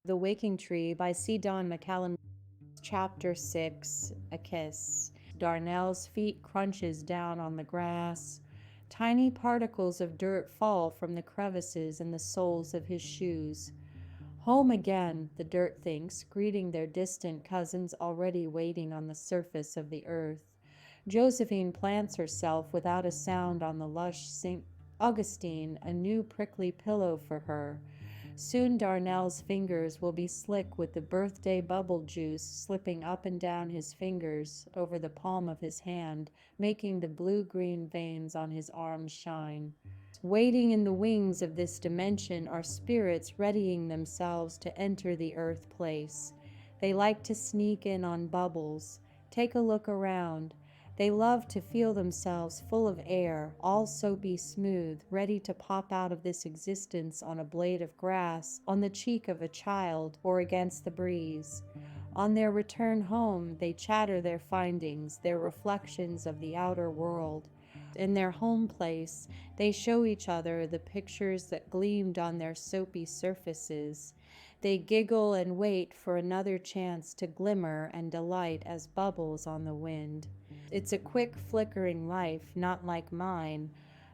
The Waking Tree by C. Don McCallum. Chapter 6, A Kiss. Darnell's feet crunches down on the grass. Tiny particles of dirt fall from the crevices in the soles of his shoes. Home again, the dirt thinks, greeting their distant cousins already waiting on the surface of the earth. Josephine plants herself without a sound on the lush St. Augustine, a new prickly pillow for her. Soon Darnell's fingers will be slick with the birthday bubble juice slipping up and down his fingers over the palm of his hand, making the blue-green veins on his arms shine. Waiting in the wings of this dimension are spirits readying themselves to enter the earth place. They like to sneak in on bubbles. Take a look around. They love to feel themselves full of air, all soapy smooth, ready to pop out of this existence on a blade of grass, on the cheek of a child, or against the breeze. On their return home, they chatter their findings, their reflections of the outer world. In their home place, they show each other the pictures that gleamed on their soapy surfaces. They giggle and wait for another chance to glimmer and delight as bubbles on the wind. It's a quick flickering life, not like mine.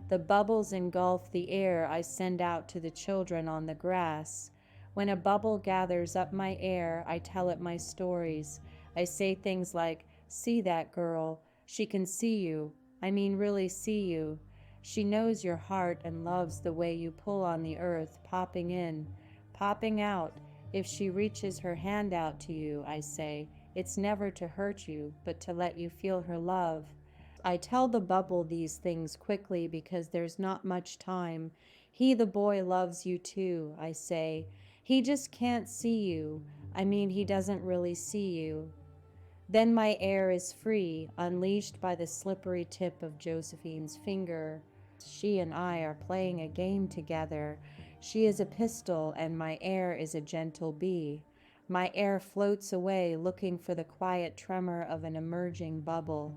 The bubbles engulf the air I send out to the children on the grass. When a bubble gathers up my air, I tell it my stories. I say things like, "See that girl. She can see you. I mean really see you. She knows your heart and loves the way you pull on the earth, popping in, popping out. If she reaches her hand out to you," I say, "it's never to hurt you, but to let you feel her love." I tell the bubble these things quickly because there's not much time. He, the boy, loves you too, I say. He just can't see you. I mean, he doesn't really see you. Then my air is free, unleashed by the slippery tip of Josephine's finger. She and I are playing a game together. She is a pistol, and my air is a gentle bee. My air floats away, looking for the quiet tremor of an emerging bubble.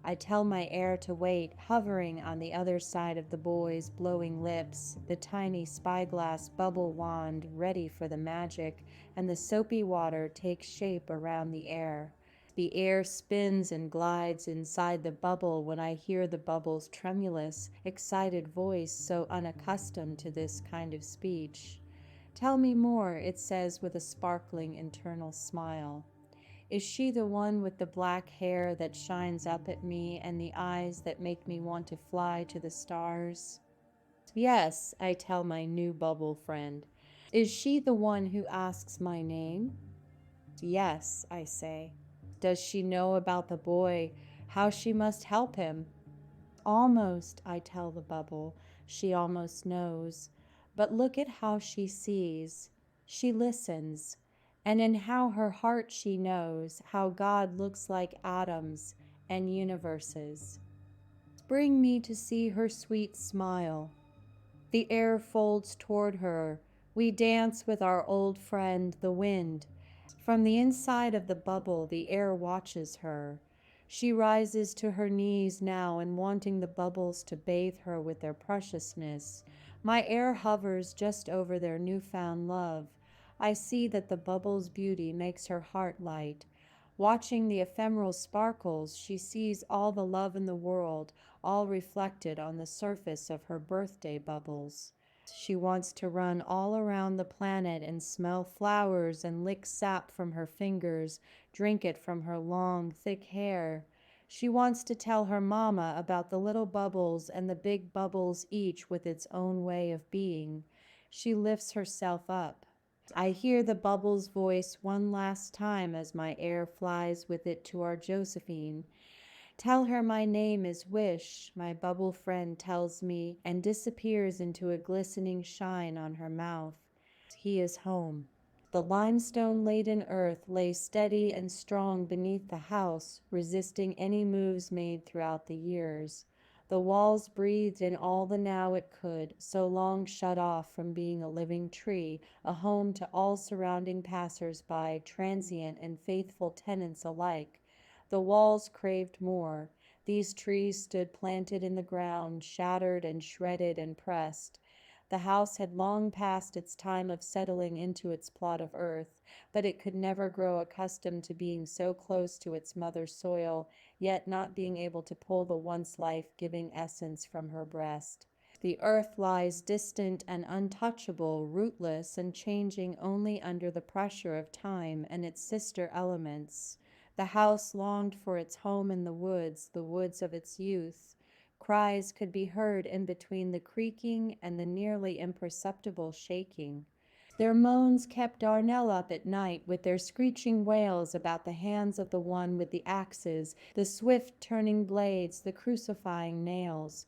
I tell my air to wait, hovering on the other side of the boy's blowing lips, the tiny spyglass bubble wand ready for the magic, and the soapy water takes shape around the air. The air spins and glides inside the bubble when I hear the bubble's tremulous, excited voice, so unaccustomed to this kind of speech. "Tell me more," it says with a sparkling internal smile. "Is she the one with the black hair that shines up at me and the eyes that make me want to fly to the stars?" "Yes," I tell my new bubble friend. "Is she the one who asks my name?" "Yes," I say. "Does she know about the boy, how she must help him?" "Almost," I tell the bubble. "She almost knows. But look at how she sees. She listens. And in how her heart she knows how God looks like atoms and universes. Bring me to see her sweet smile." The air folds toward her. We dance with our old friend, the wind. From the inside of the bubble, the air watches her. She rises to her knees now and wanting the bubbles to bathe her with their preciousness. My air hovers just over their newfound love. I see that the bubble's beauty makes her heart light. Watching the ephemeral sparkles, she sees all the love in the world, all reflected on the surface of her birthday bubbles. She wants to run all around the planet and smell flowers and lick sap from her fingers, drink it from her long, thick hair. She wants to tell her mama about the little bubbles and the big bubbles, each with its own way of being. She lifts herself up. I hear the bubble's voice one last time as my air flies with it to our Josephine. "Tell her my name is Wish," my bubble friend tells me, and disappears into a glistening shine on her mouth. He is home. The limestone-laden earth lay steady and strong beneath the house, resisting any moves made throughout the years. The walls breathed in all the now it could, so long shut off from being a living tree, a home to all surrounding passers-by, transient and faithful tenants alike. The walls craved more. These trees stood planted in the ground, shattered and shredded and pressed. The house had long passed its time of settling into its plot of earth, but it could never grow accustomed to being so close to its mother's soil, yet not being able to pull the once life-giving essence from her breast. The earth lies distant and untouchable, rootless and changing only under the pressure of time and its sister elements. The house longed for its home in the woods of its youth. Cries could be heard in between the creaking and the nearly imperceptible shaking. Their moans kept Darnell up at night with their screeching wails about the hands of the one with the axes, the swift turning blades, the crucifying nails.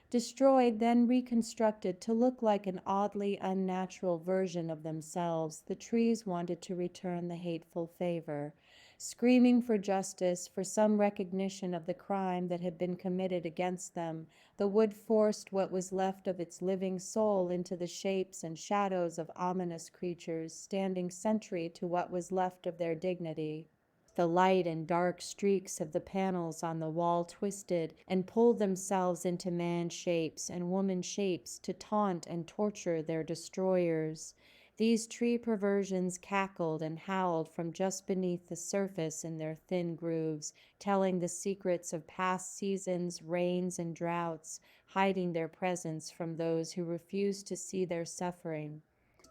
Destroyed, then reconstructed to look like an oddly unnatural version of themselves, the trees wanted to return the hateful favor, screaming for justice, for some recognition of the crime that had been committed against them. The wood forced what was left of its living soul into the shapes and shadows of ominous creatures, standing sentry to what was left of their dignity. The light and dark streaks of the panels on the wall twisted and pulled themselves into man shapes and woman shapes to taunt and torture their destroyers. These tree perversions cackled and howled from just beneath the surface in their thin grooves, telling the secrets of past seasons, rains, and droughts, hiding their presence from those who refused to see their suffering.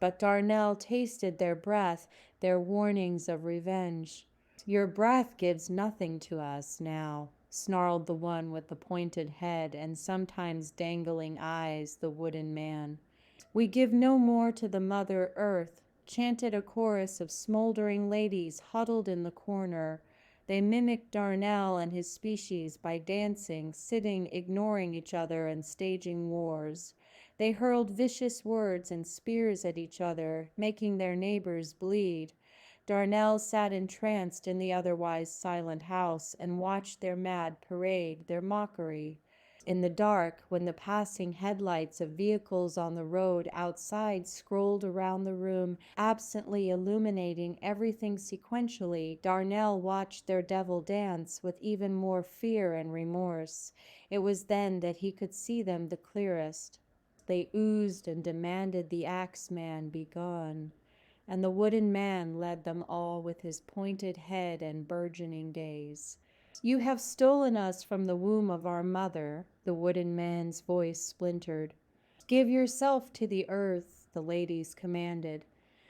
But Darnell tasted their breath, their warnings of revenge. Your breath gives nothing to us now, snarled the one with the pointed head and sometimes dangling eyes, the wooden man. We give no more to the Mother Earth, chanted a chorus of smoldering ladies huddled in the corner. They mimicked Darnell and his species by dancing, sitting, ignoring each other, and staging wars. They hurled vicious words and spears at each other, making their neighbors bleed. Darnell sat entranced in the otherwise silent house and watched their mad parade, their mockery. In the dark, when the passing headlights of vehicles on the road outside scrolled around the room, absently illuminating everything sequentially, Darnell watched their devil dance with even more fear and remorse. It was then that he could see them the clearest. They oozed and demanded the axeman be gone, and the wooden man led them all with his pointed head and burgeoning gaze. You have stolen us from the womb of our mother, the wooden man's voice splintered. Give yourself to the earth, the ladies commanded.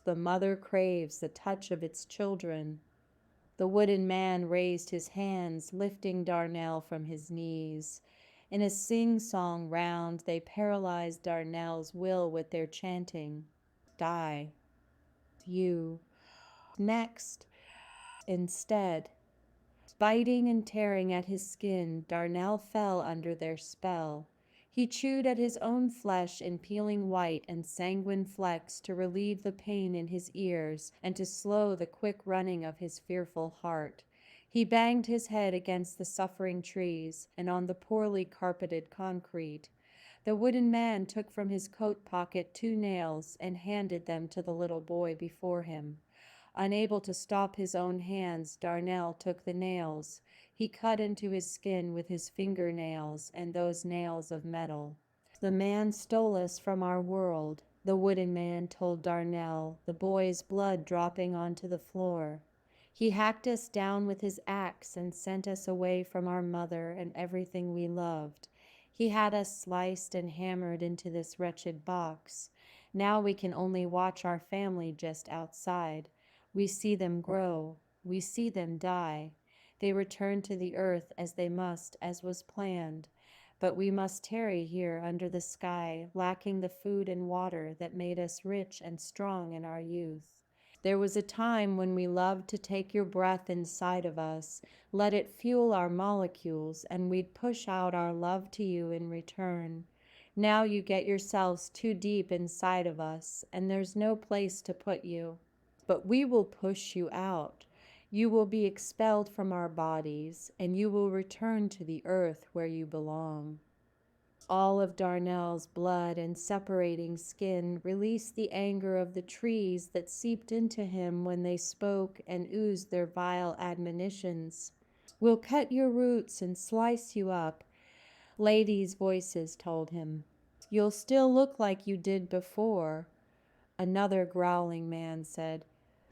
The mother craves the touch of its children. The wooden man raised his hands, lifting Darnell from his knees. In a sing-song round, they paralyzed Darnell's will with their chanting. Die. You. Next. Instead. Biting and tearing at his skin, Darnell fell under their spell. He chewed at his own flesh in peeling white and sanguine flecks to relieve the pain in his ears and to slow the quick running of his fearful heart. He banged his head against the suffering trees and on the poorly carpeted concrete. The wooden man took from his coat pocket 2 nails and handed them to the little boy before him. Unable to stop his own hands, Darnell took the nails. He cut into his skin with his fingernails and those nails of metal. The man stole us from our world, the wooden man told Darnell, the boy's blood dropping onto the floor. He hacked us down with his axe and sent us away from our mother and everything we loved. He had us sliced and hammered into this wretched box. Now we can only watch our family just outside. We see them grow. We see them die. They return to the earth as they must, as was planned. But we must tarry here under the sky, lacking the food and water that made us rich and strong in our youth. There was a time when we loved to take your breath inside of us, let it fuel our molecules, and we'd push out our love to you in return. Now you get yourselves too deep inside of us, and there's no place to put you. But we will push you out. You will be expelled from our bodies, and you will return to the earth where you belong. All of Darnell's blood and separating skin released the anger of the trees that seeped into him when they spoke and oozed their vile admonitions. We'll cut your roots and slice you up, ladies' voices told him. You'll still look like you did before, another growling man said,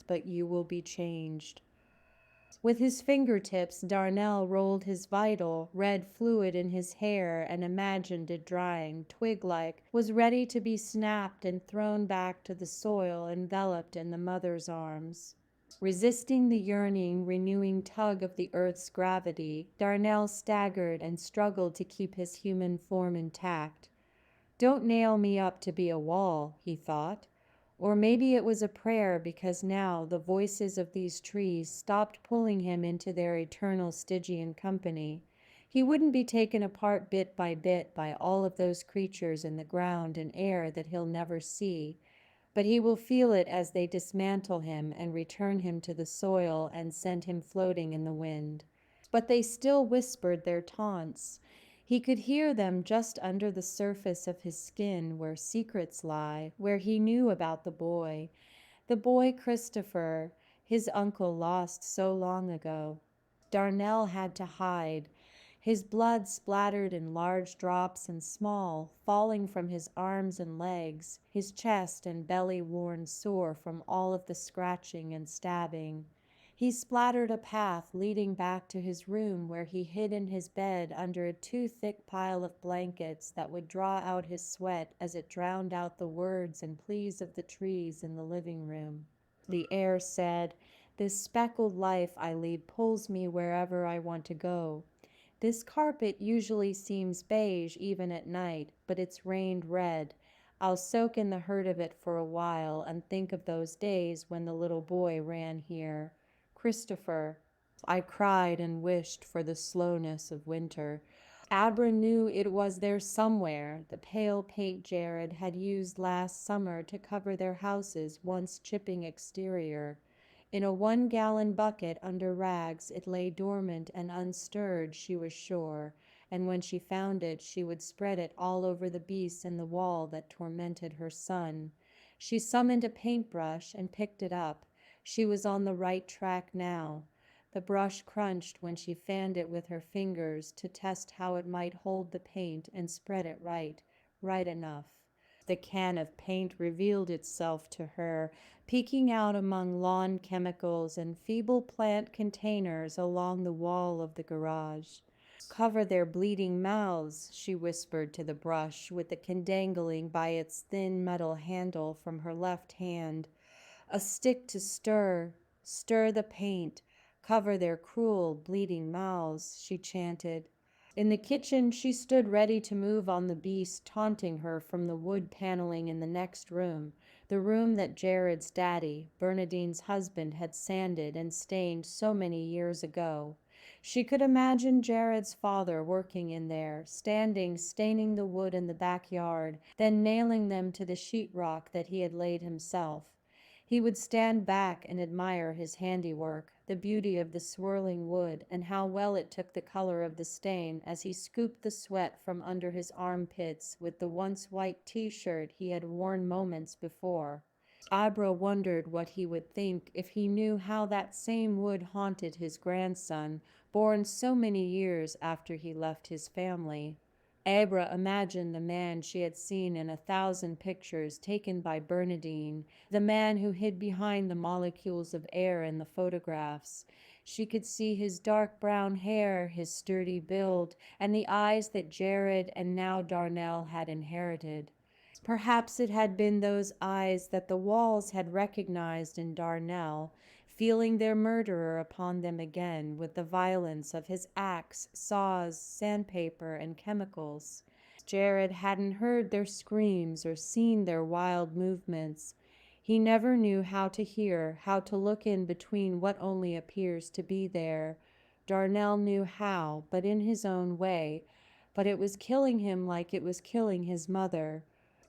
but you will be changed. With his fingertips, Darnell rolled his vital, red fluid in his hair and imagined it drying, twig-like, was ready to be snapped and thrown back to the soil, enveloped in the mother's arms. Resisting the yearning, renewing tug of the earth's gravity, Darnell staggered and struggled to keep his human form intact. Don't nail me up to be a wall, he thought. Or maybe it was a prayer, because now the voices of these trees stopped pulling him into their eternal Stygian company. He wouldn't be taken apart bit by all of those creatures in the ground and air that he'll never see, but he will feel it as they dismantle him and return him to the soil and send him floating in the wind. But they still whispered their taunts. He could hear them just under the surface of his skin, where secrets lie, where he knew about the boy Christopher, his uncle lost so long ago. Darnell had to hide. His blood splattered in large drops and small, falling from his arms and legs, his chest and belly worn sore from all of the scratching and stabbing. He splattered a path leading back to his room, where he hid in his bed under a too thick pile of blankets that would draw out his sweat as it drowned out the words and pleas of the trees in the living room. The air said, "This speckled life I lead pulls me wherever I want to go. This carpet usually seems beige even at night, but it's rained red. I'll soak in the hurt of it for a while and think of those days when the little boy ran here. Christopher." I cried and wished for the slowness of winter. Abra knew it was there somewhere, the pale paint Jared had used last summer to cover their house's once chipping exterior. In a 1-gallon bucket under rags it lay dormant and unstirred, she was sure, and when she found it she would spread it all over the beasts in the wall that tormented her son. She summoned a paintbrush and picked it up. She was on the right track now. The brush crunched when she fanned it with her fingers to test how it might hold the paint and spread it right enough. The can of paint revealed itself to her, peeking out among lawn chemicals and feeble plant containers along the wall of the garage. "Cover their bleeding mouths," she whispered to the brush, with the can dangling by its thin metal handle from her left hand. "A stick to stir the paint, cover their cruel, bleeding mouths," she chanted. In the kitchen, she stood ready to move on the beast taunting her from the wood paneling in the next room, the room that Jared's daddy, Bernadine's husband, had sanded and stained so many years ago. She could imagine Jared's father working in there, staining the wood in the backyard, then nailing them to the sheetrock that he had laid himself. He would stand back and admire his handiwork, the beauty of the swirling wood, and how well it took the color of the stain as he scooped the sweat from under his armpits with the once white t-shirt he had worn moments before. Abra wondered what he would think if he knew how that same wood haunted his grandson, born so many years after he left his family. Abra imagined the man she had seen in 1,000 pictures taken by Bernadine, the man who hid behind the molecules of air in the photographs. She could see his dark brown hair, his sturdy build, and the eyes that Jared and now Darnell had inherited. Perhaps it had been those eyes that the walls had recognized in Darnell, feeling their murderer upon them again with the violence of his axe, saws, sandpaper, and chemicals. Jared hadn't heard their screams or seen their wild movements. He never knew how to hear, how to look in between what only appears to be there. Darnell knew how, but in his own way. But it was killing him like it was killing his mother.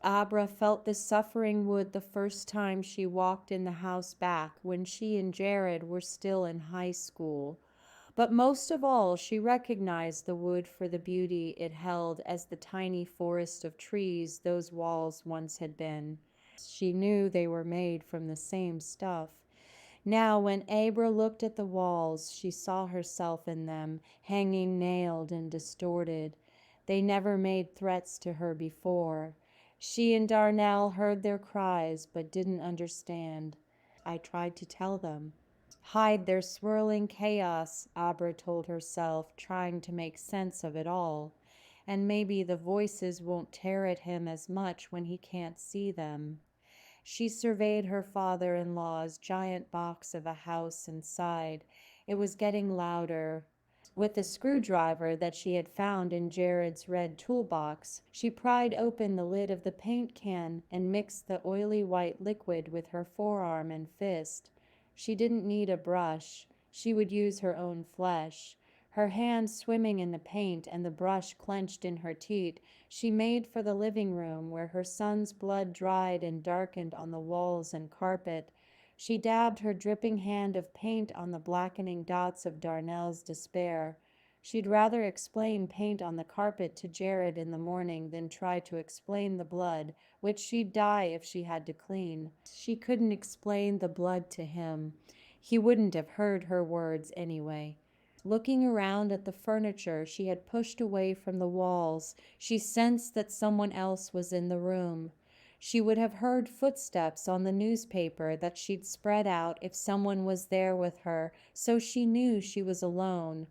Abra felt the suffering wood the first time she walked in the house back when she and Jared were still in high school. But most of all, she recognized the wood for the beauty it held as the tiny forest of trees those walls once had been. She knew they were made from the same stuff. Now, when Abra looked at the walls, she saw herself in them, hanging nailed and distorted. They never made threats to her before. She and Darnell heard their cries but didn't understand. I tried to tell them. Hide their swirling chaos, Abra told herself, trying to make sense of it all. And maybe the voices won't tear at him as much when he can't see them. She surveyed her father-in-law's giant box of a house and sighed. It was getting louder. With the screwdriver that she had found in Jared's red toolbox, she pried open the lid of the paint can and mixed the oily white liquid with her forearm and fist. She didn't need a brush. She would use her own flesh. Her hand swimming in the paint and the brush clenched in her teeth, she made for the living room where her son's blood dried and darkened on the walls and carpet. She dabbed her dripping hand of paint on the blackening dots of Darnell's despair. She'd rather explain paint on the carpet to Jared in the morning than try to explain the blood, which she'd die if she had to clean. She couldn't explain the blood to him. He wouldn't have heard her words anyway. Looking around at the furniture she had pushed away from the walls, she sensed that someone else was in the room. She would have heard footsteps on the newspaper that she'd spread out if someone was there with her, so she knew she was alone.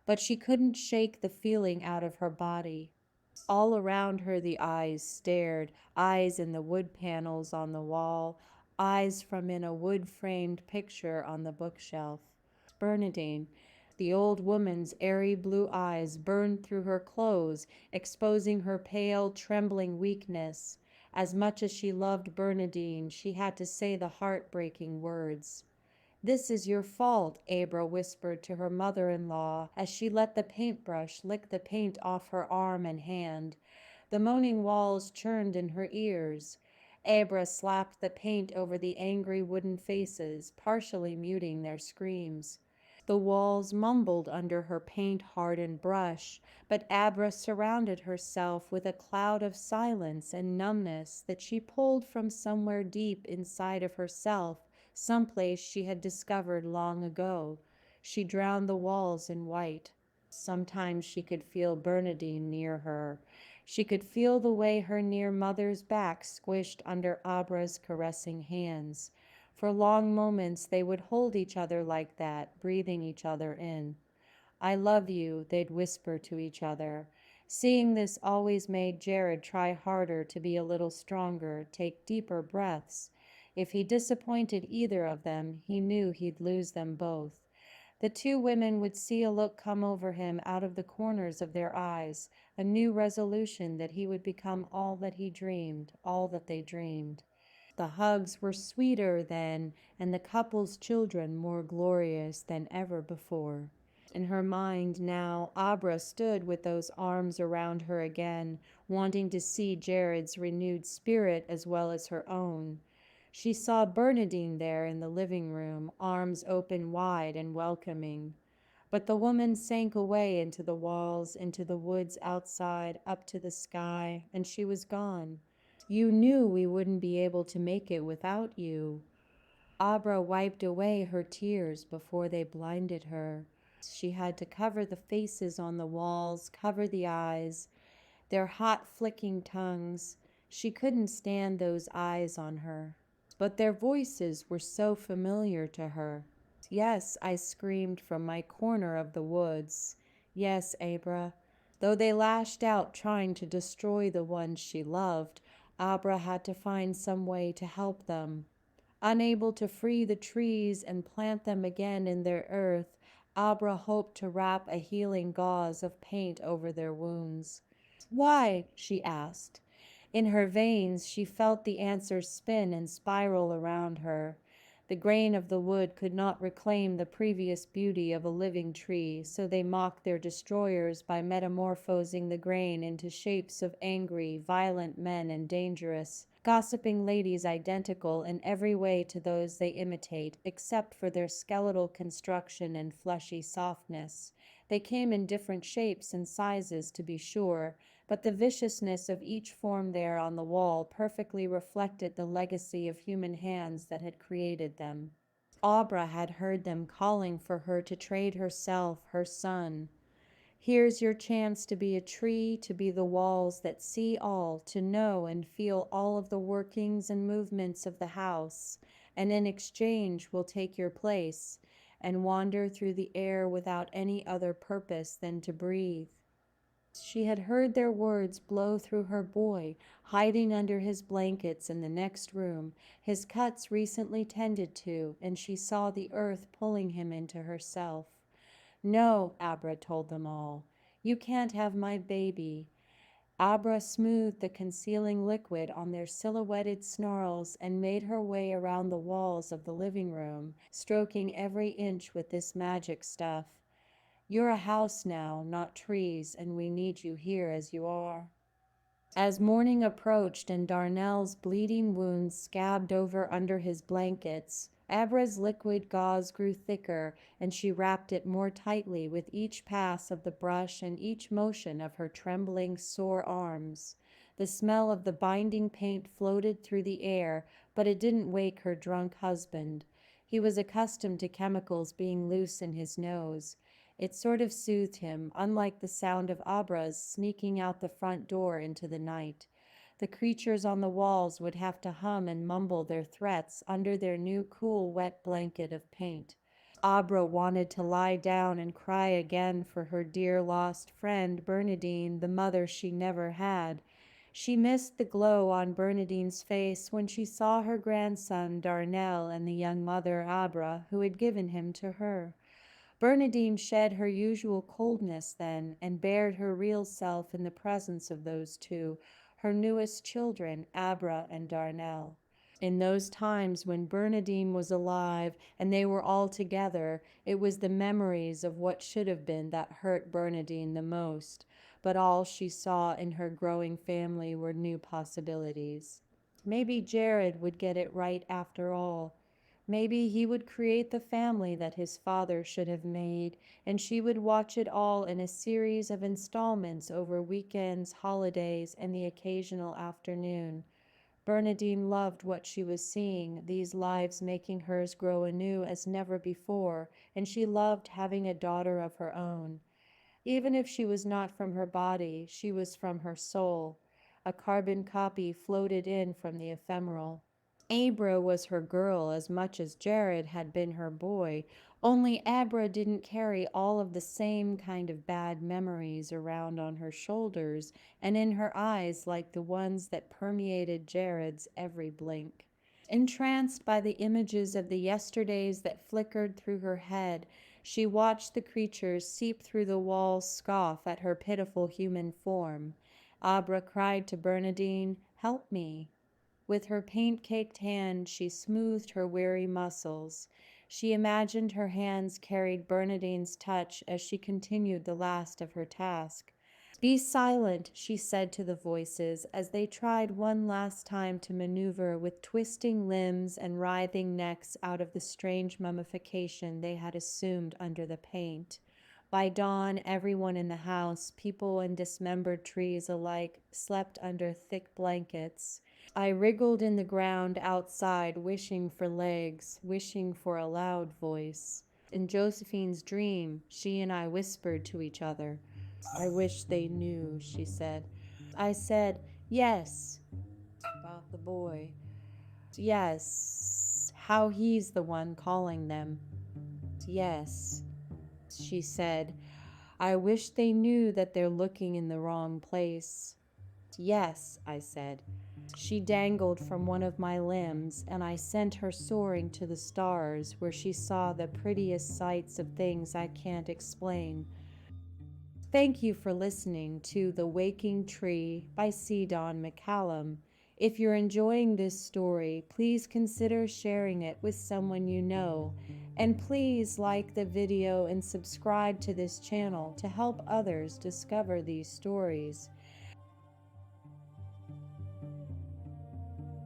But she couldn't shake the feeling out of her body. All around her the eyes stared, eyes in the wood panels on the wall, eyes from in a wood-framed picture on the bookshelf. Bernadine. The old woman's airy blue eyes burned through her clothes, exposing her pale, trembling weakness. As much as she loved Bernadine, she had to say the heartbreaking words. "This is your fault," Abra whispered to her mother-in-law as she let the paintbrush lick the paint off her arm and hand. The moaning walls churned in her ears. Abra slapped the paint over the angry wooden faces, partially muting their screams. The walls mumbled under her paint-hardened brush, but Abra surrounded herself with a cloud of silence and numbness that she pulled from somewhere deep inside of herself, someplace she had discovered long ago. She drowned the walls in white. Sometimes she could feel Bernadine near her. She could feel the way her near mother's back squished under Abra's caressing hands. For long moments they would hold each other like that, breathing each other in. "I love you," they'd whisper to each other. Seeing this always made Jared try harder to be a little stronger, take deeper breaths. If he disappointed either of them, he knew he'd lose them both. The two women would see a look come over him out of the corners of their eyes, a new resolution that he would become all that he dreamed, all that they dreamed. The hugs were sweeter then, and the couple's children more glorious than ever before. In her mind now, Abra stood with those arms around her again, wanting to see Jared's renewed spirit as well as her own. She saw Bernadine there in the living room, arms open wide and welcoming. But the woman sank away into the walls, into the woods outside, up to the sky, and she was gone. "You knew we wouldn't be able to make it without you." Abra wiped away her tears before they blinded her. She had to cover the faces on the walls, cover the eyes, their hot flicking tongues. She couldn't stand those eyes on her. But their voices were so familiar to her. "Yes," I screamed from my corner of the woods. "Yes, Abra." Though they lashed out trying to destroy the ones she loved, Abra had to find some way to help them. Unable to free the trees and plant them again in their earth, Abra hoped to wrap a healing gauze of paint over their wounds. "Why?" she asked. In her veins she felt the answers spin and spiral around her. The grain of the wood could not reclaim the previous beauty of a living tree, so they mocked their destroyers by metamorphosing the grain into shapes of angry, violent men and dangerous, gossiping ladies identical in every way to those they imitate, except for their skeletal construction and fleshy softness. They came in different shapes and sizes, to be sure, but the viciousness of each form there on the wall perfectly reflected the legacy of human hands that had created them. Abra had heard them calling for her to trade herself, her son. Here's your chance to be a tree, to be the walls that see all, to know and feel all of the workings and movements of the house, and in exchange will take your place and wander through the air without any other purpose than to breathe. She had heard their words blow through her boy, hiding under his blankets in the next room, his cuts recently tended to, and she saw the earth pulling him into herself. No, Abra told them all. You can't have my baby. Abra smoothed the concealing liquid on their silhouetted snarls and made her way around the walls of the living room, stroking every inch with this magic stuff. You're a house now, not trees, and we need you here as you are. As morning approached and Darnell's bleeding wounds scabbed over under his blankets, Abra's liquid gauze grew thicker, and she wrapped it more tightly with each pass of the brush and each motion of her trembling, sore arms. The smell of the binding paint floated through the air, but it didn't wake her drunk husband. He was accustomed to chemicals being loose in his nose. It sort of soothed him, unlike the sound of Abra's sneaking out the front door into the night. The creatures on the walls would have to hum and mumble their threats under their new cool wet blanket of paint. Abra wanted to lie down and cry again for her dear lost friend Bernadine, the mother she never had. She missed the glow on Bernadine's face when she saw her grandson Darnell and the young mother Abra who had given him to her. Bernadine shed her usual coldness then, and bared her real self in the presence of those two, her newest children, Abra and Darnell. In those times when Bernadine was alive and they were all together, it was the memories of what should have been that hurt Bernadine the most, but all she saw in her growing family were new possibilities. Maybe Jared would get it right after all. Maybe he would create the family that his father should have made, and she would watch it all in a series of installments over weekends, holidays, and the occasional afternoon. Bernadine loved what she was seeing, these lives making hers grow anew as never before, and she loved having a daughter of her own. Even if she was not from her body, she was from her soul. A carbon copy floated in from the ephemeral. Abra was her girl as much as Jared had been her boy, only Abra didn't carry all of the same kind of bad memories around on her shoulders and in her eyes like the ones that permeated Jared's every blink. Entranced by the images of the yesterdays that flickered through her head, she watched the creatures seep through the walls scoff at her pitiful human form. Abra cried to Bernadine, "Help me." With her paint-caked hand, she smoothed her weary muscles. She imagined her hands carried Bernadine's touch as she continued the last of her task. "Be silent," she said to the voices as they tried one last time to maneuver with twisting limbs and writhing necks out of the strange mummification they had assumed under the paint. By dawn, everyone in the house, people and dismembered trees alike, slept under thick blankets. I wriggled in the ground outside, wishing for legs, wishing for a loud voice. In Josephine's dream, she and I whispered to each other. "I wish they knew," she said. I said, "Yes," about the boy. "Yes, how he's the one calling them." "Yes," she said. "I wish they knew that they're looking in the wrong place." "Yes," I said. She dangled from one of my limbs, and I sent her soaring to the stars, where she saw the prettiest sights of things I can't explain. Thank you for listening to The Waking Tree by C. Don McCallum. If you're enjoying this story, please consider sharing it with someone you know. And please like the video and subscribe to this channel to help others discover these stories.